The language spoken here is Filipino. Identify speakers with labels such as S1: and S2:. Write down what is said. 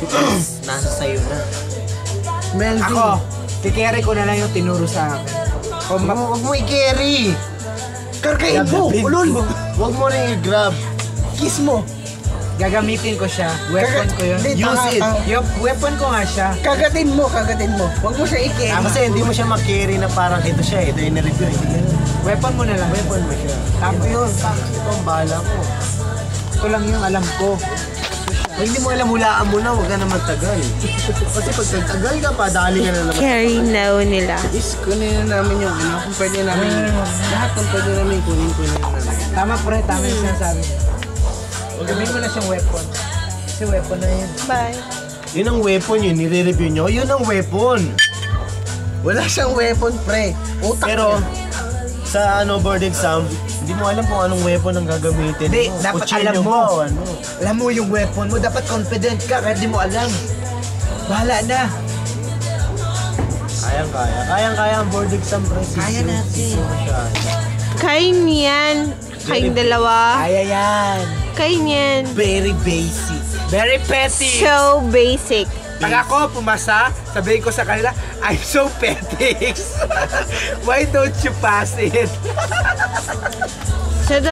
S1: Because nasa sayo na.
S2: Melvin.
S3: Ako, kikerry ko na lang yung tinuro sa akin.
S1: Huwag mo i-carry.
S2: Karkain mo, ulol.
S1: Huwag mo rin i-grab.
S2: Kiss mo.
S3: Gagamitin ko siya. Weapon ko yun.
S2: Hindi,
S1: Use it.
S3: Yung weapon ko nga siya.
S2: Kagatin mo. Huwag mo siya i-carry.
S1: Kasi hindi mo siya mag-carry na parang ito siya. Ito yung na-review.
S3: Weapon mo na lang.
S1: Weapon mo siya.
S3: Tama yun.
S1: Ito ang bahala ko.
S3: Ito lang yung alam ko.
S1: Pag hindi mo alam, hulaan mo na. Huwag ka na magtagal. Kasi pag nagtagal ka pa, dali ka na naman.
S4: Carry now nila.
S2: Is, kunin na namin yung ano. Kung pwede namin. Lahat kung pwede namin kunin na namin.
S3: Tama pre, tama yung sinasabi. Gawin mo na siyang weapon. Kasi weapon na yun.
S4: Bye.
S1: Yun ang weapon yun. Nire-review nyo. Yun ang weapon.
S2: Wala siyang weapon, pre. Utak
S1: Pero,
S2: niya.
S1: sa board exam, hindi mo alam kung anong weapon ang gagamitin
S3: Hindi,
S1: mo.
S3: dapat
S1: Kutsilyo
S3: alam mo.
S1: ba o ano?
S3: Alam mo yung weapon mo. Dapat confident ka kahit di mo alam. Bahala na.
S1: Kayang-kaya ang board exam, pre.
S3: Kaya natin.
S4: Kaya niyan. Kayong dalawa.
S3: Kaya yan.
S4: Kaya niyan.
S1: Very basic.
S3: Very petty.
S4: So basic.
S3: Pag ako pumasa, sabihin ko sa kanila, I'm so petty. Why don't you pass it?
S4: So